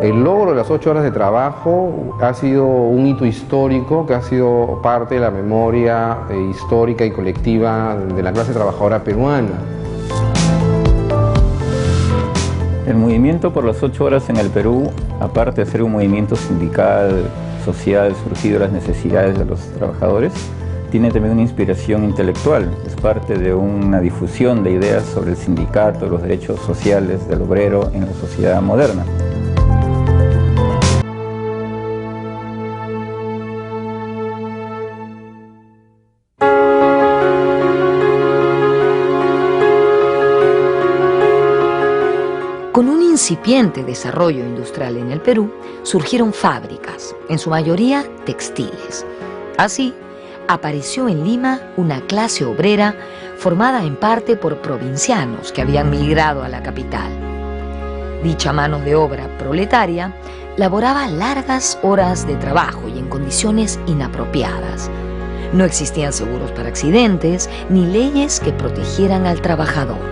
El logro de las 8 horas de trabajo ha sido un hito histórico que ha sido parte de la memoria histórica y colectiva de la clase trabajadora peruana. El movimiento por las 8 horas en el Perú, aparte de ser un movimiento sindical, social, surgido de las necesidades de los trabajadores, tiene también una inspiración intelectual. Es parte de una difusión de ideas sobre el sindicato, los derechos sociales del obrero en la sociedad moderna. Con un incipiente desarrollo industrial en el Perú, surgieron fábricas, en su mayoría textiles. Así, apareció en Lima una clase obrera formada en parte por provincianos que habían migrado a la capital. Dicha mano de obra proletaria laboraba largas horas de trabajo y en condiciones inapropiadas. No existían seguros para accidentes ni leyes que protegieran al trabajador.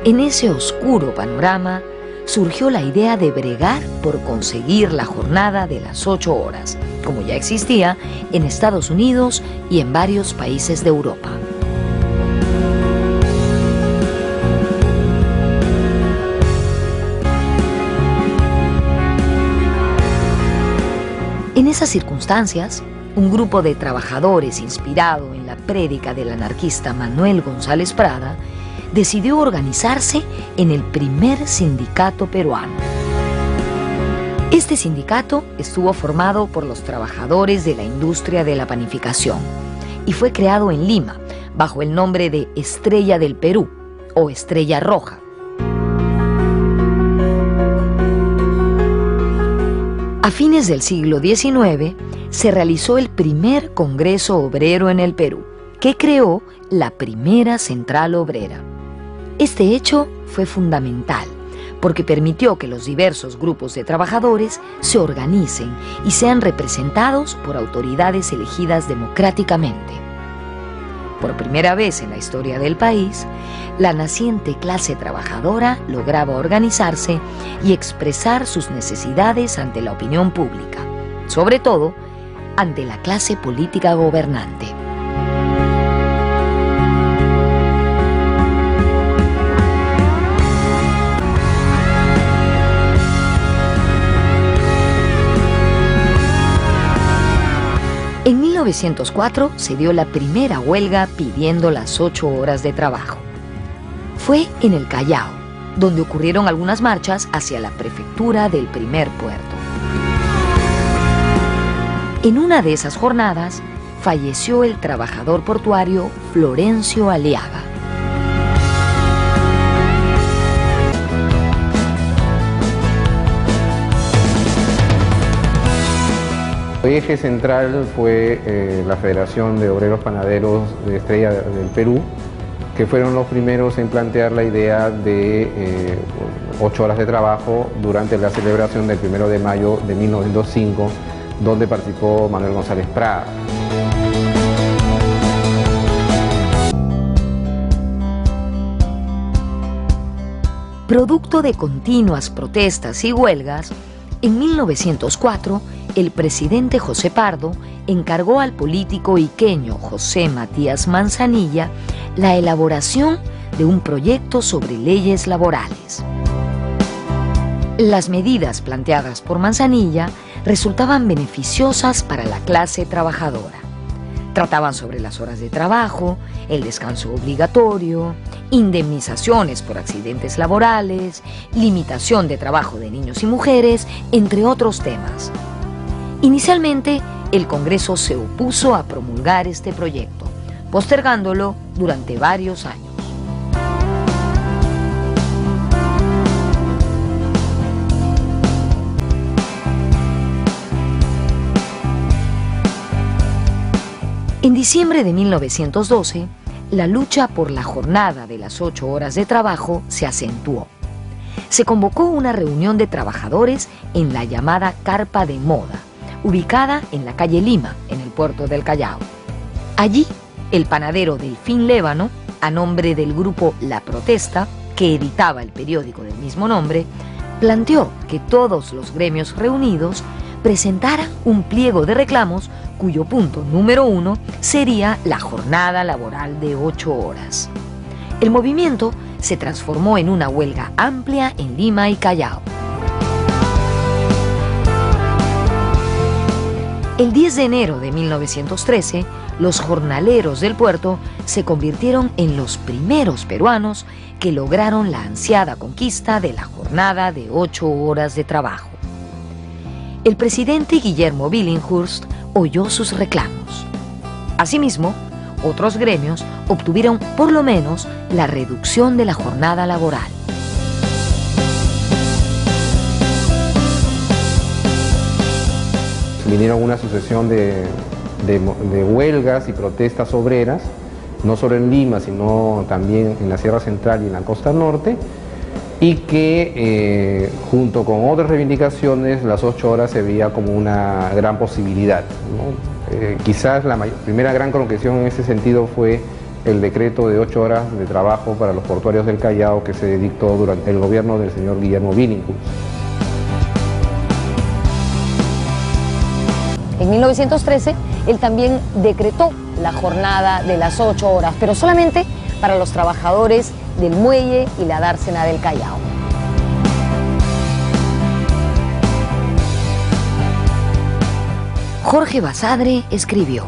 En ese oscuro panorama surgió la idea de bregar por conseguir la jornada de las 8 horas, como ya existía en Estados Unidos y en varios países de Europa. En esas circunstancias, un grupo de trabajadores inspirado en la prédica del anarquista Manuel González Prada decidió organizarse en el primer sindicato peruano. Este sindicato estuvo formado por los trabajadores de la industria de la panificación y fue creado en Lima bajo el nombre de Estrella del Perú o Estrella Roja. A fines del siglo XIX se realizó el primer Congreso Obrero en el Perú, que creó la primera central obrera. Este hecho fue fundamental porque permitió que los diversos grupos de trabajadores se organicen y sean representados por autoridades elegidas democráticamente. Por primera vez en la historia del país, la naciente clase trabajadora lograba organizarse y expresar sus necesidades ante la opinión pública, sobre todo ante la clase política gobernante. En 1904 se dio la primera huelga pidiendo las 8 horas de trabajo. Fue en el Callao, donde ocurrieron algunas marchas hacia la prefectura del primer puerto. En una de esas jornadas falleció el trabajador portuario Florencio Aliaga. El eje central fue la Federación de Obreros Panaderos de Estrella del Perú, que fueron los primeros en plantear la idea de 8 horas de trabajo durante la celebración del 1 de mayo de 1905, donde participó Manuel González Prada. Producto de continuas protestas y huelgas, en 1904, el presidente José Pardo encargó al político iqueño José Matías Manzanilla la elaboración de un proyecto sobre leyes laborales. Las medidas planteadas por Manzanilla resultaban beneficiosas para la clase trabajadora. Trataban sobre las horas de trabajo, el descanso obligatorio, indemnizaciones por accidentes laborales, limitación de trabajo de niños y mujeres, entre otros temas. Inicialmente, el Congreso se opuso a promulgar este proyecto, postergándolo durante varios años. En diciembre de 1912, la lucha por la jornada de las 8 horas de trabajo se acentuó. Se convocó una reunión de trabajadores en la llamada Carpa de Moda, ubicada en la calle Lima, en el puerto del Callao. Allí, el panadero Delfín Lévano, a nombre del grupo La Protesta, que editaba el periódico del mismo nombre, planteó que todos los gremios reunidos presentaran un pliego de reclamos cuyo punto número 1 sería la jornada laboral de 8 horas. El movimiento se transformó en una huelga amplia en Lima y Callao. El 10 de enero de 1913, los jornaleros del puerto se convirtieron en los primeros peruanos que lograron la ansiada conquista de la jornada de 8 horas de trabajo. El presidente Guillermo Billinghurst oyó sus reclamos. Asimismo, otros gremios obtuvieron por lo menos la reducción de la jornada laboral. Vinieron una sucesión de huelgas y protestas obreras, no solo en Lima, sino también en la Sierra Central y en la Costa Norte, y que junto con otras reivindicaciones las 8 horas se veía como una gran posibilidad, ¿no? Quizás la primera gran concreción en ese sentido fue el decreto de 8 horas de trabajo para los portuarios del Callao que se dictó durante el gobierno del señor Guillermo Billinghurst. En 1913, él también decretó la jornada de las 8 horas, pero solamente para los trabajadores del muelle y la dársena del Callao. Jorge Basadre escribió: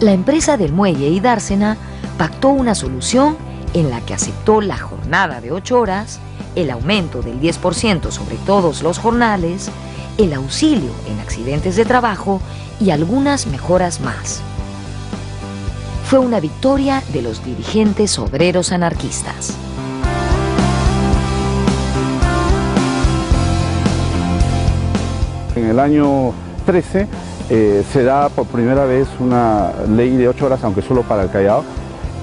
la empresa del muelle y dársena pactó una solución en la que aceptó la jornada de 8 horas, el aumento del 10% sobre todos los jornales, el auxilio en accidentes de trabajo y algunas mejoras más. Fue una victoria de los dirigentes obreros anarquistas. En el año 13 se da por primera vez una ley de 8 horas, aunque solo para el Callao,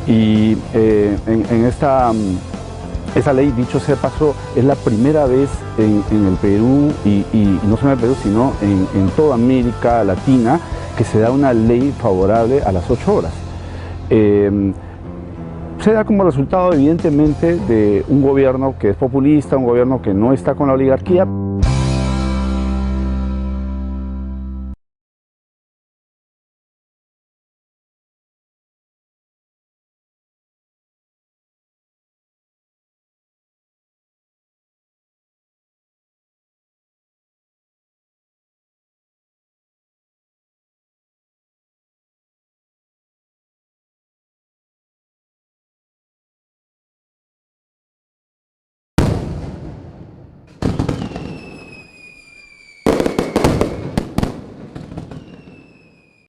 y esa ley, dicho sea de paso, es la primera vez en el Perú, y no solo en el Perú, sino en toda América Latina, que se da una ley favorable a las 8 horas. Se da como resultado, evidentemente, de un gobierno que es populista, un gobierno que no está con la oligarquía.